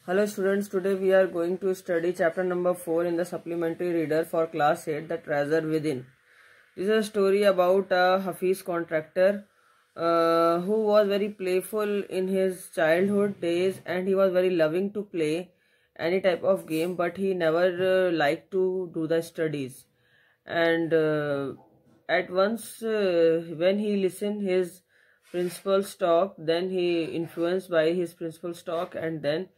Hello students, today we are going to study chapter number 4 in the supplementary reader for class 8, The Treasure Within. This is a story about a Hafiz contractor who was very playful in his childhood days, and he was very loving to play any type of game, but he never liked to do the studies. And at once when he listened his principal's talk, then he influenced by his principal's talk, and then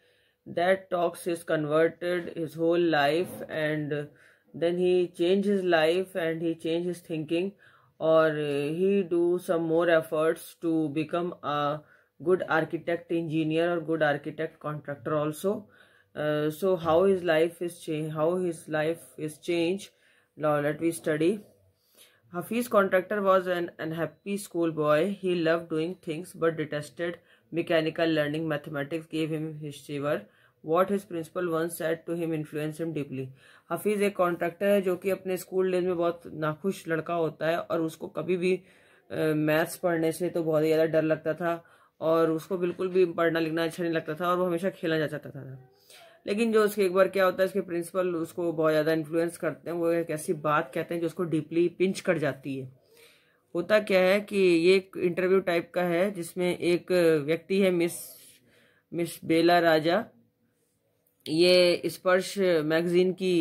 that talks is converted his whole life, and then he changed his life and he changed his thinking, or he do some more efforts to become a good architect, engineer, or good architect contractor also. So how his life is changed, now let me study. Hafiz contractor was an unhappy schoolboy. He loved doing things but detested mechanical learning. Mathematics gave him his shiver. What his principal once said to him influenced him deeply. Hafeez एक contractor है जो कि अपने school days में बहुत नाखुश लड़का होता है, और उसको कभी भी मैथ्स पढ़ने से तो बहुत ही ज़्यादा डर लगता था, और उसको बिल्कुल भी पढ़ना लिखना अच्छा नहीं लगता था, और वो हमेशा खेलना चाहता था। लेकिन जो उसके एक बार क्या होता है, उसके प्रिंसिपल उसको बहुत ज़्यादा इन्फ्लुएंस करते हैं। वो एक ऐसी बात कहते हैं जो उसको डीपली पिंच कर जाती है। होता क्या है कि ये एक इंटरव्यू टाइप का है, जिसमें एक व्यक्ति है मिस बेला राजा। ये स्पर्श मैगजीन की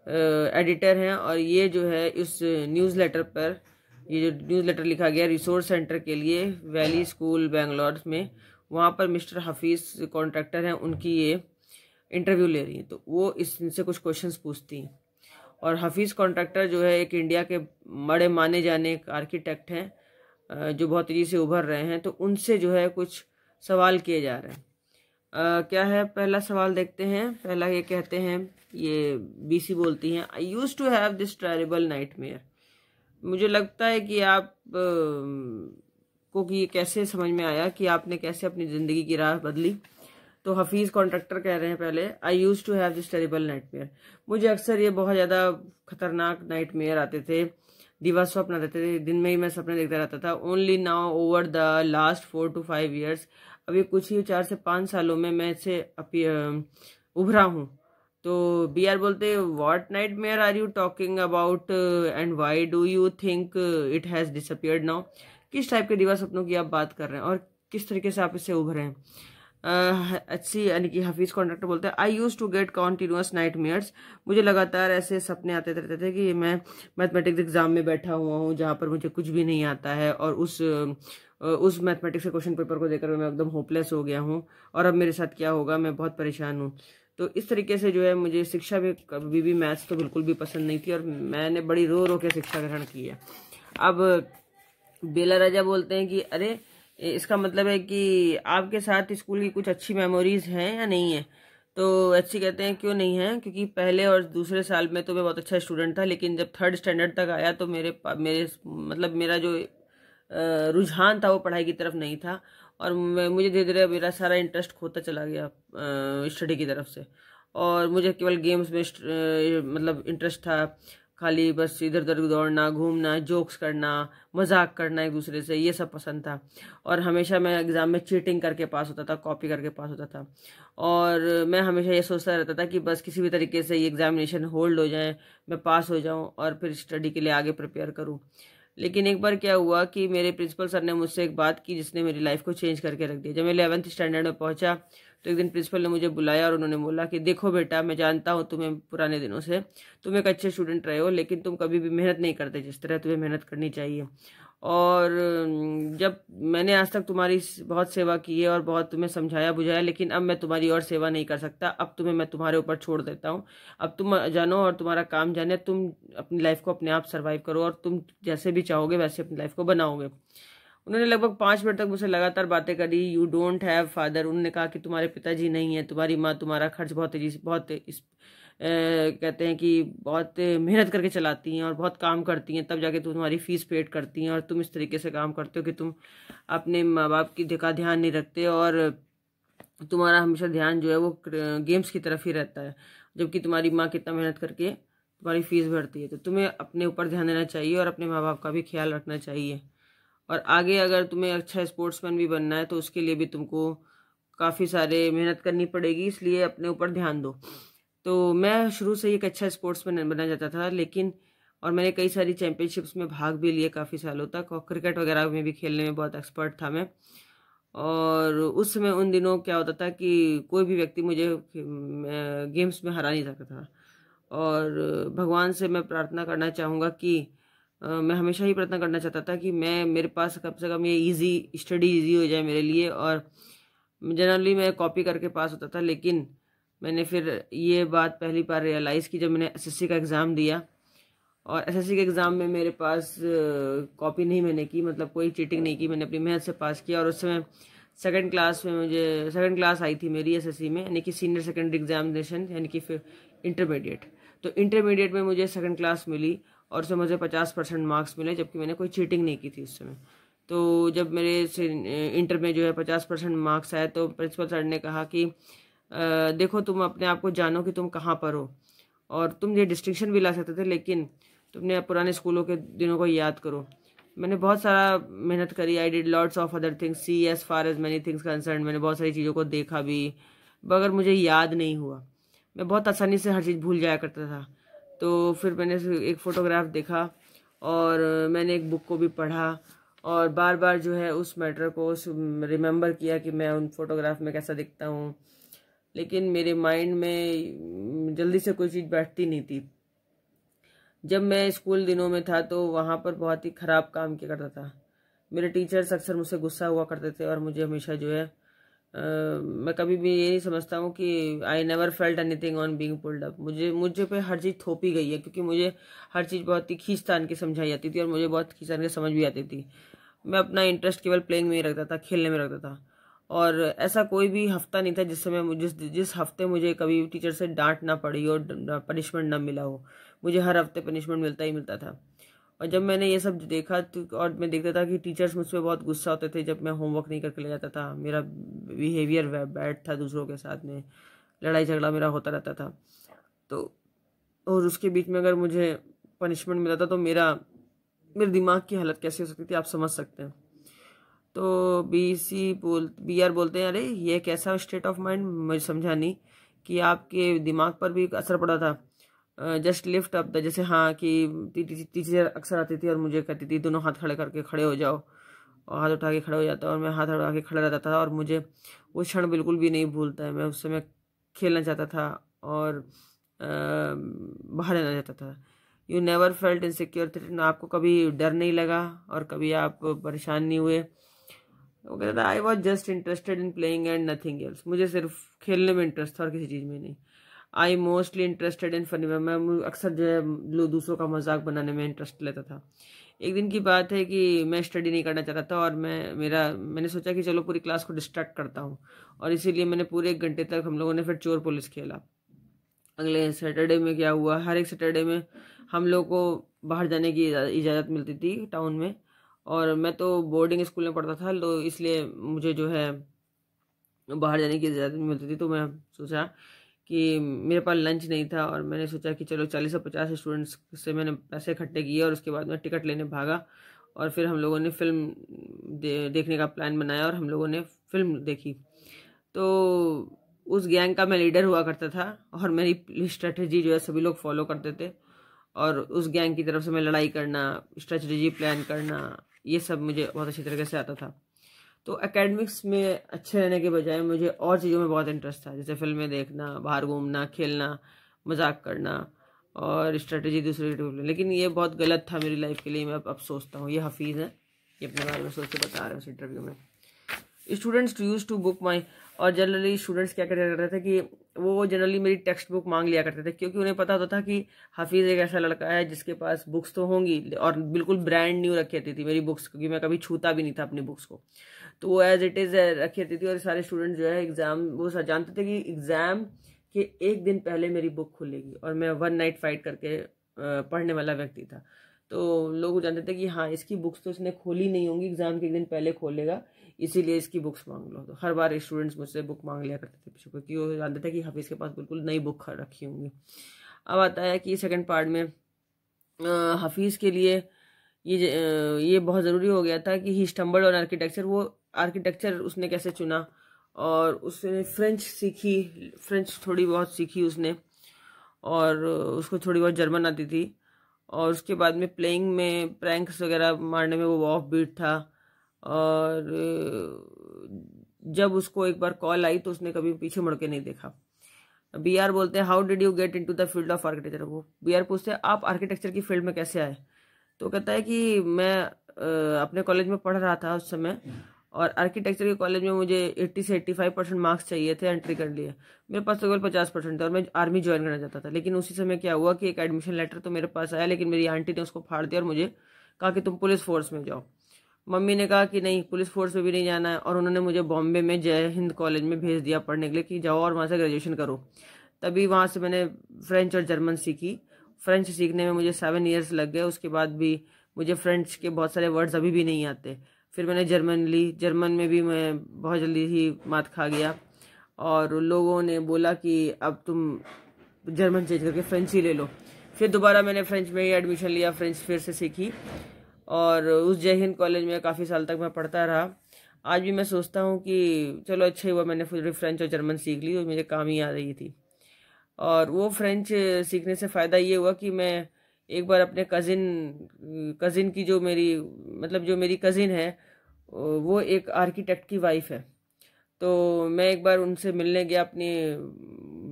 एडिटर हैं, और ये जो है इस न्यूज़लेटर पर, ये जो न्यूज़लेटर लिखा गया रिसोर्स सेंटर के लिए वैली स्कूल बेंगलोर में, वहाँ पर मिस्टर हफीज कॉन्ट्रैक्टर हैं, उनकी ये इंटरव्यू ले रही हैं। तो वो इनसे कुछ क्वेश्चंस पूछती हैं, और हफीज कॉन्ट्रैक्टर जो है एक इंडिया के बड़े माने जाने एक आर्किटेक्ट हैं जो बहुत तेजी से उभर रहे हैं। तो उनसे जो है कुछ सवाल किए जा रहे हैं। क्या है पहला सवाल, देखते हैं। पहला ये कहते हैं, ये बीसी बोलती हैं, I use to have this terrible nightmare. मुझे लगता है कि आप को कि कैसे समझ में आया कि आपने कैसे अपनी ज़िंदगी की राह बदली। तो हफीज़ कॉन्ट्रैक्टर कह रहे हैं पहले, I use to have this terrible nightmare. मुझे अक्सर ये बहुत ज़्यादा खतरनाक नाइटमेयर आते थे, दिवा स्वप्न आते थे, दिन में ही मैं सपने देखता रहता था। Only now over the last 4 to 5 years, अभी कुछ ही 4 से 5 सालों में मैं इससे उभरा हूँ। तो बी आर बोलते, what nightmare are you talking about and why do you think it has disappeared now. किस टाइप के दिवा सपनों की आप बात कर रहे हैं, और किस तरीके से आप इससे उभरे हैं। अच्छी यानी कि हफीज कॉन्ट्रैक्टर बोलते हैं, I use to get continuous nightmares. मुझे लगातार ऐसे सपने आते रहते थे कि मैं मैथमेटिक्स एग्जाम में बैठा हुआ हूँ जहाँ पर मुझे कुछ भी नहीं आता है, और उस मैथमेटिक्स के क्वेश्चन पेपर को देखकर मैं एकदम होपलेस हो गया हूँ, और अब मेरे साथ क्या होगा, मैं बहुत परेशान हूँ। तो इस तरीके से जो है मुझे शिक्षा भी कभी भी मैथ्स तो बिल्कुल भी पसंद नहीं थी, और मैंने बड़ी रो रो के शिक्षा ग्रहण की है। अब बेला राजा बोलते हैं कि अरे, इसका मतलब है कि आपके साथ स्कूल की कुछ अच्छी मेमोरीज हैं या नहीं है। तो अच्छी कहते हैं, क्यों नहीं है, क्योंकि पहले और दूसरे साल में तो मैं बहुत अच्छा स्टूडेंट था, लेकिन जब 3rd स्टैंडर्ड तक आया तो मेरा जो रुझान था वो पढ़ाई की तरफ नहीं था, और मुझे धीरे धीरे मेरा सारा इंटरेस्ट खोता चला गया स्टडी की तरफ से, और मुझे केवल गेम्स में इंटरेस्ट था। खाली बस इधर उधर दौड़ना, घूमना, जोक्स करना, मजाक करना एक दूसरे से, ये सब पसंद था। और हमेशा मैं एग्ज़ाम में चीटिंग करके पास होता था, कॉपी करके पास होता था, और मैं हमेशा ये सोचता रहता था कि बस किसी भी तरीके से ये एग्जामिनेशन होल्ड हो जाए, मैं पास हो जाऊं, और फिर स्टडी के लिए आगे प्रिपेयर करूं। लेकिन एक बार क्या हुआ कि मेरे प्रिंसिपल सर ने मुझसे एक बात की जिसने मेरी लाइफ को चेंज करके रख दिया। जब मैं 11th स्टैंडर्ड में पहुंचा तो एक दिन प्रिंसिपल ने मुझे बुलाया, और उन्होंने बोला कि देखो बेटा, मैं जानता हूँ तुम्हें पुराने दिनों से, तुम एक अच्छे स्टूडेंट रहे हो, लेकिन तुम कभी भी मेहनत नहीं करते जिस तरह तुम्हें मेहनत करनी चाहिए। और जब मैंने आज तक तुम्हारी बहुत सेवा की है और बहुत तुम्हें समझाया बुझाया, लेकिन अब मैं तुम्हारी और सेवा नहीं कर सकता। अब तुम्हें मैं तुम्हारे ऊपर छोड़ देता हूँ। अब तुम जानो और तुम्हारा काम जाने, तुम अपनी लाइफ को अपने आप सर्वाइव करो, और तुम जैसे भी चाहोगे वैसे अपनी लाइफ को बनाओगे। उन्होंने लगभग 5 मिनट तक मुझसे लगातार बातें करी। You don't have father. उन्होंने कहा कि तुम्हारे पिताजी नहीं है, तुम्हारी माँ तुम्हारा खर्च बहुत तेजी से कहते हैं कि बहुत मेहनत करके चलाती हैं और बहुत काम करती हैं, तब जाके तुम्हारी फीस पेड करती हैं, और तुम इस तरीके से काम करते हो कि तुम अपने माँ बाप का ध्यान नहीं रखते, और तुम्हारा हमेशा ध्यान जो है वो गेम्स की तरफ ही रहता है, जबकि तुम्हारी माँ कितना मेहनत करके तुम्हारी फीस भरती है। तो तुम्हें अपने ऊपर ध्यान देना चाहिए और अपने माँ बाप का भी ख्याल रखना चाहिए। और आगे अगर तुम्हें अच्छा स्पोर्ट्समैन भी बनना है तो उसके लिए भी तुमको काफ़ी सारे मेहनत करनी पड़ेगी, इसलिए अपने ऊपर ध्यान दो। तो मैं शुरू से ही एक अच्छा स्पोर्ट्समैन बनना चाहता था, लेकिन और मैंने कई सारी चैम्पियनशिप्स में भाग भी लिए काफ़ी सालों तक, और क्रिकेट वगैरह में भी खेलने में बहुत एक्सपर्ट था मैं। और उस समय उन दिनों क्या होता था कि कोई भी व्यक्ति मुझे गेम्स में हरा नहीं सकता था। और भगवान से मैं प्रार्थना करना चाहूँगा कि मैं हमेशा ही प्रार्थना करना चाहता था कि मैं मेरे पास कम से कम ये स्टडी इजी हो जाए मेरे लिए। और जनरली मैं कॉपी करके पास होता था, लेकिन मैंने फिर ये बात पहली बार रियलाइज़ की जब मैंने एसएससी का एग्ज़ाम दिया। और एसएससी के एग्ज़ाम में मेरे पास कॉपी नहीं मैंने की, मतलब कोई चीटिंग नहीं की, मैंने अपनी मेहनत से पास किया। और उस समय सेकंड क्लास में मुझे सेकंड क्लास आई थी मेरी एसएससी में, यानी कि सीनियर सेकेंडरी एग्जामिनेशन, यानी कि फिर इंटरमीडिएट। तो इंटरमीडिएट में मुझे सेकंड क्लास मिली और उसमें मुझे 50% मार्क्स मिले, जबकि मैंने कोई चीटिंग नहीं की थी उस समय। तो जब मेरे इंटर में जो है 50% मार्क्स आए, तो प्रिंसिपल सर ने कहा कि देखो तुम अपने आप को जानो कि तुम कहाँ पर हो, और तुम ये डिस्टिंक्शन भी ला सकते थे, लेकिन तुमने पुराने स्कूलों के दिनों को याद करो। मैंने बहुत सारा मेहनत करी, I did lots of other things, see as far as many things concern. मैंने बहुत सारी चीज़ों को देखा भी, मगर मुझे याद नहीं हुआ। मैं बहुत आसानी से हर चीज़ भूल जाया करता था। तो फिर मैंने एक फ़ोटोग्राफ देखा, और मैंने एक बुक को भी पढ़ा, और बार बार जो है उस मैटर को रिमेंबर किया कि मैं उन फोटोग्राफ में कैसा दिखता हूँ। लेकिन मेरे माइंड में जल्दी से कोई चीज़ बैठती नहीं थी। जब मैं स्कूल दिनों में था तो वहाँ पर बहुत ही ख़राब काम किया करता था। मेरे टीचर्स अक्सर मुझसे गुस्सा हुआ करते थे, और मुझे हमेशा जो है मैं कभी भी ये नहीं समझता हूँ कि I never felt anything on being pulled up. मुझे पे हर चीज़ थोपी गई है, क्योंकि मुझे हर चीज़ बहुत ही खींचतान की समझाई जाती थी, और मुझे बहुत खींचतान की समझ भी आती थी। मैं अपना इंटरेस्ट केवल प्लेइंग में ही रखता था, खेलने में रखता था। और ऐसा कोई भी हफ्ता नहीं था जिस समय जिस हफ्ते मुझे कभी टीचर से डांट ना पड़ी और पनिशमेंट ना मिला हो। मुझे हर हफ्ते पनिशमेंट मिलता ही मिलता था। और जब मैंने ये सब देखा तो, और मैं देखता था कि टीचर्स मुझ पर बहुत गुस्सा होते थे जब मैं होमवर्क नहीं करके ले जाता था, मेरा बिहेवियर बैड था दूसरों के साथ में, लड़ाई झगड़ा मेरा होता रहता था। तो और उसके बीच में अगर मुझे पनिशमेंट मिला था तो मेरे दिमाग की हालत कैसी हो सकती थी, आप समझ सकते हैं। तो बी आर बोलते हैं, अरे ये कैसा स्टेट ऑफ माइंड, मुझे समझा नहीं कि आपके दिमाग पर भी असर पड़ा था। जस्ट लिफ्ट अप द, जैसे हाँ कि टीचर अक्सर आती थी और मुझे कहती थी दोनों हाथ खड़े करके खड़े हो जाओ, और हाथ उठा के खड़े हो जाता, और मैं हाथ उठा के खड़ा रहता था। और मुझे वो क्षण बिल्कुल भी नहीं भूलता है। मैं उस समय खेलना चाहता था और बाहर रहना चाहता था। यू नेवर फेल्ट इनसिक्योर, आपको कभी डर नहीं लगा और कभी आप परेशान नहीं हुए। वो कहता था I was just interested in playing and nothing else. मुझे सिर्फ खेलने में इंटरेस्ट था और किसी चीज़ में नहीं। I mostly interested in funny, मैं अक्सर जो है दूसरों का मजाक बनाने में इंटरेस्ट लेता था। एक दिन की बात है कि मैं स्टडी नहीं करना चाहता था, और मैंने सोचा कि चलो पूरी क्लास को डिस्ट्रैक्ट करता हूँ, और इसीलिए मैंने पूरे 1 घंटे तक हम लोगों ने फिर चोर पुलिस खेला। अगले सैटरडे में क्या हुआ, हर एक सैटरडे में हम लोग को बाहर जाने की इजाज़त मिलती थी टाउन में, और मैं तो बोर्डिंग स्कूल में पढ़ता था, तो इसलिए मुझे जो है बाहर जाने की इजाज़त नहीं मिलती थी। तो मैं सोचा कि मेरे पास लंच नहीं था, और मैंने सोचा कि चलो 40 से 50 स्टूडेंट्स से मैंने पैसे इकट्ठे किए, और उसके बाद मैं टिकट लेने भागा, और फिर हम लोगों ने फिल्म देखने का प्लान बनाया, और हम लोगों ने फिल्म देखी। तो उस गैंग का मैं लीडर हुआ करता था, और मेरी स्ट्रेटजी जो है सभी लोग फॉलो करते थे, और उस गैंग की तरफ से मैं लड़ाई करना, स्ट्रेटजी प्लान करना, ये सब मुझे बहुत अच्छी तरीके से आता था। तो एकेडमिक्स में अच्छे रहने के बजाय मुझे और चीज़ों में बहुत इंटरेस्ट था, जैसे फिल्में देखना, बाहर घूमना, खेलना, मजाक करना, और स्ट्रेटजी दूसरे के। लेकिन ये बहुत गलत था मेरी लाइफ के लिए, मैं अब सोचता हूँ। ये हफीज़ है, ये अपने बारे में सोच के बता रहे हैं उस इंटरव्यू में। स्टूडेंट्स यूज टू बुक माई, और जनरली स्टूडेंट्स क्या करते थे कि वो जनरली मेरी टेक्स्ट बुक मांग लिया करते थे, क्योंकि उन्हें पता होता था कि हफीज़ एक ऐसा लड़का है जिसके पास बुक्स तो होंगी, और बिल्कुल ब्रांड न्यू रखी रहती थी मेरी बुक्स, क्योंकि मैं कभी छूता भी नहीं था अपनी बुक्स को। तो वो एज इट इज़ रखी रहती थी, और सारे स्टूडेंट जो है वो जानते थे कि एग्ज़ाम के एक दिन पहले मेरी बुक खुलेगी, और मैं 1 नाइट फाइट करके पढ़ने वाला व्यक्ति था। तो लोग जानते थे कि हाँ इसकी बुक्स तो इसने खोली नहीं होंगी, एग्ज़ाम के एक दिन पहले खोलेगा, इसीलिए इसकी बुक्स मांग लो। तो हर बार स्टूडेंट्स मुझसे बुक मांग लिया करते थे पीछे, क्योंकि वो जानते थे कि हफीज़ के पास बिल्कुल नई बुक रखी होंगी। अब आता है कि सेकंड पार्ट में हफीज़ के लिए ये बहुत ज़रूरी हो गया था कि ही स्टम्बल्ड ऑन आर्किटेक्चर। वो आर्किटेक्चर उसने कैसे चुना, और उसने फ्रेंच सीखी, फ्रेंच थोड़ी बहुत सीखी उसने, और उसको थोड़ी बहुत जर्मन आती थी। और उसके बाद में प्लेइंग में प्रैंक्स वगैरह मारने में वो ऑफ बीट था। और जब उसको एक बार कॉल आई तो उसने कभी पीछे मुड़ के नहीं देखा। BR बोलते हैं how did you get into the field of architecture. वो BR पूछते हैं आप आर्किटेक्चर की फील्ड में कैसे आए। तो कहता है कि मैं अपने कॉलेज में पढ़ रहा था उस समय, और आर्किटेक्चर के कॉलेज में मुझे 80 से 85% मार्क्स चाहिए थे एंट्री कर लिए। मेरे पास तो केवल 50% थे और मैं आर्मी ज्वाइन करना चाहता था। लेकिन उसी समय क्या हुआ कि एक एडमिशन लेटर तो मेरे पास आया, लेकिन मेरी आंटी ने उसको फाड़ दिया और मुझे कहा कि तुम पुलिस फोर्स में जाओ। मम्मी ने कहा कि नहीं, पुलिस फोर्स में भी नहीं जाना है, और उन्होंने मुझे बॉम्बे में जय हिंद कॉलेज में भेज दिया पढ़ने के लिए कि जाओ और वहाँ से ग्रेजुएशन करो। तभी वहाँ से मैंने फ्रेंच और जर्मन सीखी। फ्रेंच सीखने में मुझे 7 ईयर्स लग गए। उसके बाद भी मुझे फ्रेंच के बहुत सारे वर्ड्स अभी भी नहीं आते। फिर मैंने जर्मन ली, जर्मन में भी मैं बहुत जल्दी ही मात खा गया, और लोगों ने बोला कि अब तुम जर्मन चेंज करके फ्रेंच ही ले लो। फिर दोबारा मैंने फ्रेंच में ही एडमिशन लिया, फ्रेंच फिर से सीखी, और उस जय हिंद कॉलेज में काफ़ी साल तक मैं पढ़ता रहा। आज भी मैं सोचता हूँ कि चलो अच्छा हुआ मैंने फिर फ्रेंच और जर्मन सीख ली, तो मुझे काम ही आ रही थी। और वो फ्रेंच सीखने से फ़ायदा ये हुआ कि मैं एक बार अपने कज़िन की जो मेरी कज़िन है, वो एक आर्किटेक्ट की वाइफ है। तो मैं एक बार उनसे मिलने गया अपनी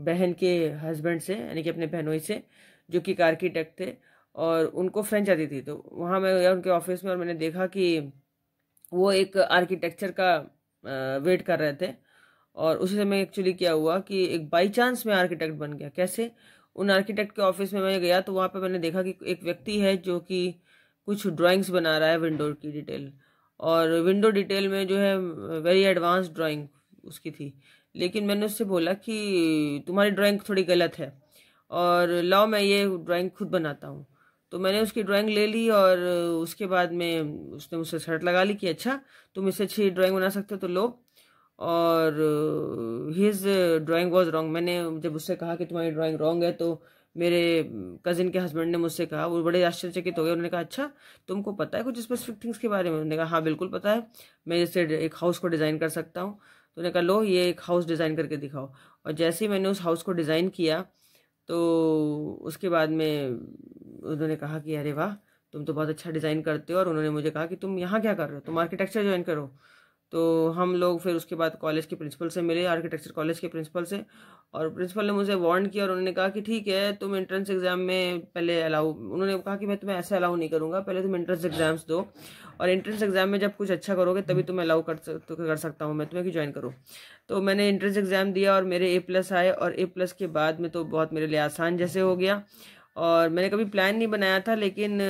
बहन के हस्बैंड से, यानी कि अपने बहनोई से, जो कि एक आर्किटेक्ट थे, और उनको फ्रेंच आती थी। तो वहाँ मैं गया उनके ऑफिस में, और मैंने देखा कि वो एक आर्किटेक्चर का वेट कर रहे थे। और उसी समय एक्चुअली क्या हुआ कि एक बाई चांस मैं आर्किटेक्ट बन गया। कैसे? उन आर्किटेक्ट के ऑफिस में मैं गया तो वहाँ पे मैंने देखा कि एक व्यक्ति है जो कि कुछ ड्राइंग्स बना रहा है, विंडो की डिटेल, और विंडो डिटेल में जो है वेरी एडवांस ड्राइंग उसकी थी। लेकिन मैंने उससे बोला कि तुम्हारी ड्राइंग थोड़ी गलत है, और लाओ मैं ये ड्राइंग खुद बनाता हूँ। तो मैंने उसकी ड्राइंग ले ली, और उसके बाद में उसने मुझसे शर्त लगा ली कि अच्छा तुम इससे अच्छी ड्राइंग बना सकते हो तो लो। और हिज ड्राइंग वॉज रॉन्ग। मैंने जब उससे कहा कि तुम्हारी ड्राइंग रॉन्ग है, तो मेरे कजिन के हस्बैंड ने मुझसे कहा, वो बड़े आश्चर्यचकित हो गए। उन्होंने कहा अच्छा तुमको पता है कुछ स्पेसिफिक थिंग्स के बारे में? उन्होंने कहा हाँ बिल्कुल पता है, मैं जैसे एक हाउस को डिज़ाइन कर सकता हूँ। तो उन्होंने कहा लो ये एक हाउस डिज़ाइन करके दिखाओ। और जैसे ही मैंने उस हाउस को डिज़ाइन किया, तो उसके बाद में उन्होंने कहा कि अरे वाह तुम तो बहुत अच्छा डिज़ाइन करते हो। और उन्होंने मुझे कहा कि तुम यहाँ क्या कर रहे हो, तुम आर्किटेक्चर ज्वाइन करो। तो हम लोग फिर उसके बाद कॉलेज के प्रिंसिपल से मिले, आर्किटेक्चर कॉलेज के प्रिंसिपल से, और प्रिंसिपल ने मुझे वार्न किया, और उन्होंने कहा कि ठीक है तुम एंट्रेंस एग्जाम में पहले अलाउ, उन्होंने कहा कि मैं तुम्हें ऐसे अलाउ नहीं करूँगा, पहले तुम एंट्रेंस एग्जाम्स दो, और एंट्रेंस एग्जाम में जब कुछ अच्छा करोगे तभी तुम अलाउ कर सकता हूँ मैं तुम्हें कि ज्वाइन करो। तो मैंने एंट्रेंस एग्जाम दिया और मेरे A+ आए, और A+ के बाद में तो बहुत मेरे लिए आसान जैसे हो गया। और मैंने कभी प्लान नहीं बनाया था, लेकिन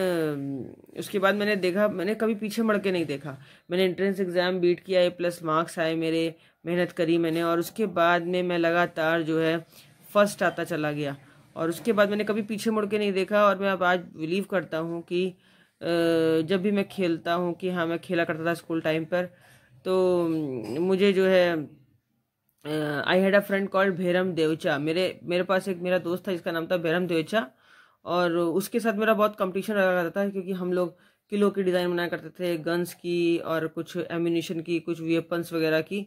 उसके बाद मैंने देखा, मैंने कभी पीछे मुड़ के नहीं देखा। मैंने एंट्रेंस एग्ज़ाम बीट किया, A+ मार्क्स आए मेरे, मेहनत करी मैंने, और उसके बाद में मैं लगातार जो है फर्स्ट आता चला गया। और उसके बाद मैंने कभी पीछे मुड़ के नहीं देखा। और मैं अब आज बिलीव करता हूँ कि जब भी मैं खेलता हूँ, कि हाँ मैं खेला करता था स्कूल टाइम पर, तो मुझे जो है I had a friend called Behram Devcha. मेरे पास एक मेरा दोस्त था जिसका नाम था भेरम देवचा, और उसके साथ मेरा बहुत कंपटीशन रहा करता था, क्योंकि हम लोग किलो की डिज़ाइन बनाया करते थे, गन्स की और कुछ एम्यूनिशन की, कुछ वेपन्स वगैरह की।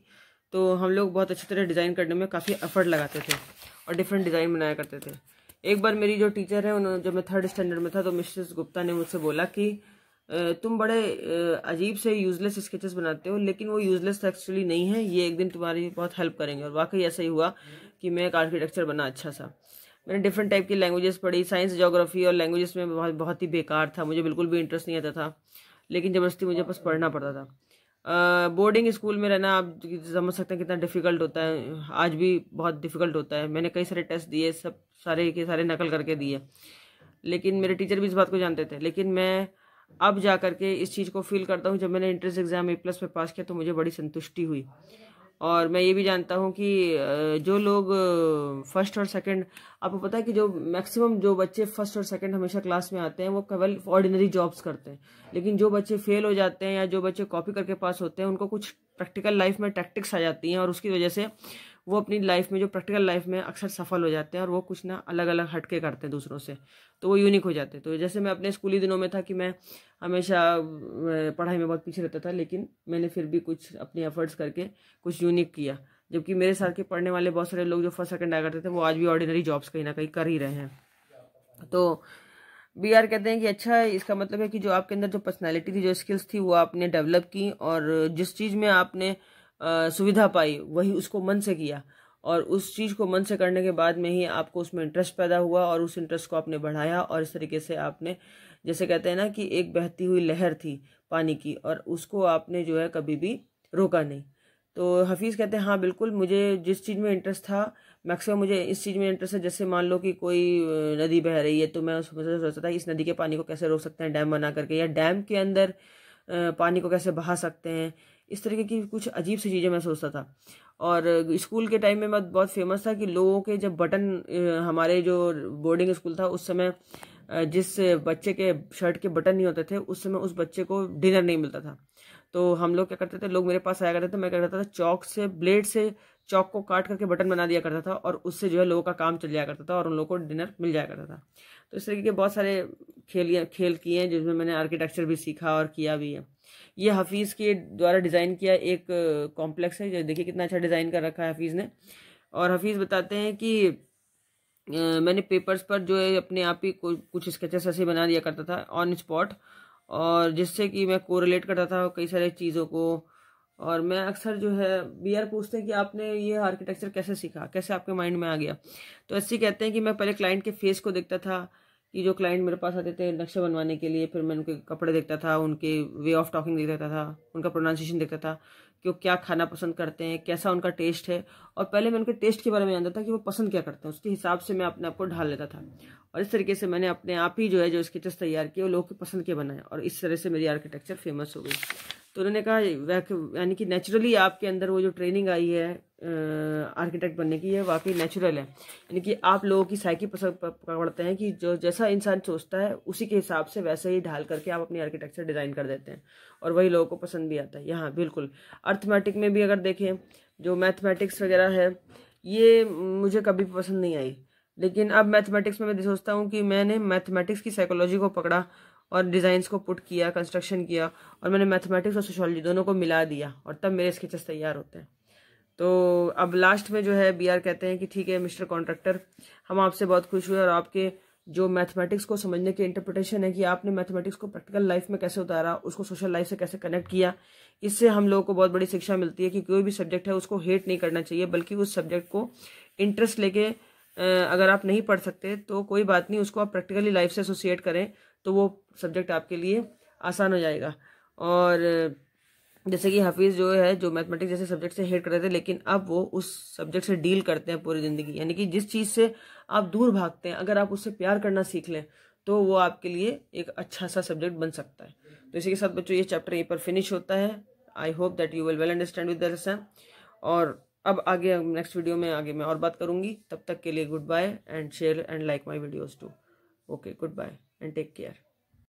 तो हम लोग बहुत अच्छी तरह डिज़ाइन करने में काफ़ी एफर्ट लगाते थे और डिफरेंट डिज़ाइन बनाया करते थे। एक बार मेरी जो टीचर है, उन्होंने, जब मैं 3rd स्टैंडर्ड में था, तो मिसेस गुप्ता ने मुझसे बोला कि तुम बड़े अजीब से यूजलेस स्केचेस बनाते हो, लेकिन वो यूजलेस एक्चुअली नहीं है, ये एक दिन तुम्हारी बहुत हेल्प करेंगे। और वाकई ऐसा ही हुआ कि मैं एक आर्किटेक्चर बना अच्छा सा। मैंने डिफरेंट टाइप की लैंग्वेजेस पढ़ी, साइंस, ज्योग्राफी, और लैंग्वेजेस में बहुत ही बेकार था, मुझे बिल्कुल भी इंटरेस्ट नहीं आता था, लेकिन ज़बरदस्ती मुझे बस पढ़ना पड़ता था। बोर्डिंग स्कूल में रहना आप समझ सकते हैं कितना डिफ़िकल्ट होता है, आज भी बहुत डिफ़िकल्ट होता है। मैंने कई सारे टेस्ट दिए, सब सारे के सारे नकल करके दिए, लेकिन मेरे टीचर भी इस बात को जानते थे। लेकिन मैं अब जा करके इस चीज़ को फील करता हूँ, जब मैंने एंट्रेंस एग्ज़ाम A+ में पास किया तो मुझे बड़ी संतुष्टि हुई। और मैं ये भी जानता हूँ कि जो लोग फर्स्ट और सेकंड, आपको पता है कि जो मैक्सिमम जो बच्चे फर्स्ट और सेकंड हमेशा क्लास में आते हैं, वो केवल ऑर्डिनरी जॉब्स करते हैं। लेकिन जो बच्चे फेल हो जाते हैं या जो बच्चे कॉपी करके पास होते हैं, उनको कुछ प्रैक्टिकल लाइफ में टैक्टिक्स आ जाती हैं, और उसकी वजह से वो अपनी लाइफ में, जो प्रैक्टिकल लाइफ में, अक्सर सफल हो जाते हैं, और वो कुछ ना अलग अलग हटके करते हैं दूसरों से, तो वो यूनिक हो जाते हैं। तो जैसे मैं अपने स्कूली दिनों में था कि मैं हमेशा पढ़ाई में बहुत पीछे रहता था, लेकिन मैंने फिर भी कुछ अपने एफर्ट्स करके कुछ यूनिक किया। जबकि मेरे साथ के पढ़ने वाले बहुत सारे लोग जो फर्स्ट सेकंड आया करते थे वो आज भी ऑर्डिनरी जॉब्स कहीं ना कहीं कर ही रहे हैं। तो बी आर कहते हैं कि अच्छा है, इसका मतलब है कि जो आपके अंदर जो पर्सनैलिटी थी, जो स्किल्स थी, वो आपने डेवलप की, और जिस चीज़ में आपने सुविधा पाई वही उसको मन से किया, और उस चीज़ को मन से करने के बाद में ही आपको उसमें इंटरेस्ट पैदा हुआ, और उस इंटरेस्ट को आपने बढ़ाया, और इस तरीके से आपने, जैसे कहते हैं ना कि एक बहती हुई लहर थी पानी की, और उसको आपने जो है कभी भी रोका नहीं। तो हफीज़ कहते हैं हाँ बिल्कुल, मुझे जिस चीज़ में इंटरेस्ट था, मैक्सिमम मुझे इस चीज़ में इंटरेस्ट है, जैसे मान लो कि कोई नदी बह रही है, तो मैं उसमें से सोचता था इस नदी के पानी को कैसे रोक सकते हैं डैम बना करके, या डैम के अंदर पानी को कैसे बहा सकते हैं। इस तरीके की कुछ अजीब सी चीज़ें मैं सोचता था। और स्कूल के टाइम में मैं बहुत फेमस था कि लोगों के जब बटन, हमारे जो बोर्डिंग स्कूल था उस समय जिस बच्चे के शर्ट के बटन नहीं होते थे, उस समय उस बच्चे को डिनर नहीं मिलता था। तो हम लोग क्या करते थे, लोग मेरे पास आया करते थे, मैं क्या करता था, चौक से, ब्लेड से चौक को काट करके बटन बना दिया करता था, और उससे जो है लोगों का काम चल जाया करता था, और उन लोगों को डिनर मिल जाया करता था। तो इस तरीके के बहुत सारे खेल किए हैं जिसमें मैंने आर्किटेक्चर भी सीखा और किया भी है। ये हफीज़ के द्वारा डिज़ाइन किया एक कॉम्प्लेक्स है, जो देखिए कितना अच्छा डिज़ाइन कर रखा है हफीज़ ने। और हफीज़ बताते हैं कि मैंने पेपर्स पर जो है अपने आप ही कुछ स्केचेस ऐसे बना दिया करता था ऑन स्पॉट, और जिससे कि मैं कोरिलेट करता था कई सारी चीज़ों को। और मैं अक्सर जो है, बी आर पूछते हैं कि आपने ये आर्किटेक्चर कैसे सीखा, कैसे आपके माइंड में आ गया। तो ऐसे ही कहते हैं कि मैं पहले क्लाइंट के फेस को देखता था, कि जो क्लाइंट मेरे पास आते थे नक्शा बनवाने के लिए, फिर मैं उनके कपड़े देखता था, उनके वे ऑफ टॉकिंग देखता था, उनका प्रोनाउंसिएशन देखता था कि वो क्या खाना पसंद करते हैं, कैसा उनका टेस्ट है, और पहले मैं उनके टेस्ट के बारे में जानता था कि वो पसंद क्या करते हैं, उसके हिसाब से मैं अपने आप को ढाल लेता था। और इस तरीके से मैंने अपने आप ही जो है जो स्केचेस तैयार किए वो लोगों की पसंद के बनाए, और इस तरह से मेरी आर्किटेक्चर फेमस हो गई। तो उन्होंने कहा यानी कि नेचुरली आपके अंदर वो जो ट्रेनिंग आई है आर्किटेक्ट बनने की, है वाकई नेचुरल है। यानी कि आप लोगों की साइकी पकड़ते हैं कि जो जैसा इंसान सोचता है उसी के हिसाब से वैसे ही ढाल करके आप अपनी आर्किटेक्चर डिज़ाइन कर देते हैं, और वही लोगों को पसंद भी आता है। यहाँ बिल्कुल अर्थमेटिक में भी अगर देखें, जो मैथमेटिक्स वगैरह है, ये मुझे कभी पसंद नहीं आई, लेकिन अब मैथमेटिक्स में मैं सोचता हूँ कि मैंने मैथमेटिक्स की साइकोलॉजी को पकड़ा और डिज़ाइंस को पुट किया, कंस्ट्रक्शन किया, और मैंने मैथमेटिक्स और सोशोलॉजी दोनों को मिला दिया, और तब मेरे स्केचेस तैयार होते हैं। तो अब लास्ट में जो है बी आर कहते हैं कि ठीक है मिस्टर कॉन्ट्रैक्टर, हम आपसे बहुत खुश हुए, और आपके जो मैथमेटिक्स को समझने की इंटरप्रिटेशन है कि आपने मैथमेटिक्स को प्रैक्टिकल लाइफ में कैसे उतारा, उसको सोशल लाइफ से कैसे कनेक्ट किया, इससे हम लोगों को बहुत बड़ी शिक्षा मिलती है कि कोई भी सब्जेक्ट है उसको हेट नहीं करना चाहिए, बल्कि उस सब्जेक्ट को इंटरेस्ट लेके, अगर आप नहीं पढ़ सकते तो कोई बात नहीं, उसको आप प्रैक्टिकली लाइफ से एसोसिएट करें तो वो सब्जेक्ट आपके लिए आसान हो जाएगा। और जैसे कि हफीज़ जो है, जो मैथमेटिक्स जैसे सब्जेक्ट से हेट करते थे, लेकिन अब वो उस सब्जेक्ट से डील करते हैं पूरी ज़िंदगी। यानी कि जिस चीज़ से आप दूर भागते हैं, अगर आप उससे प्यार करना सीख लें तो वो आपके लिए एक अच्छा सा सब्जेक्ट बन सकता है। तो इसी के साथ बच्चों ये चैप्टर यहीं पर फिनिश होता है। I hope that you will well understand with the lesson. और अब आगे नेक्स्ट वीडियो में आगे मैं और बात करूँगी। तब तक के लिए goodbye, and share and like my videos too. Okay, goodbye and take care.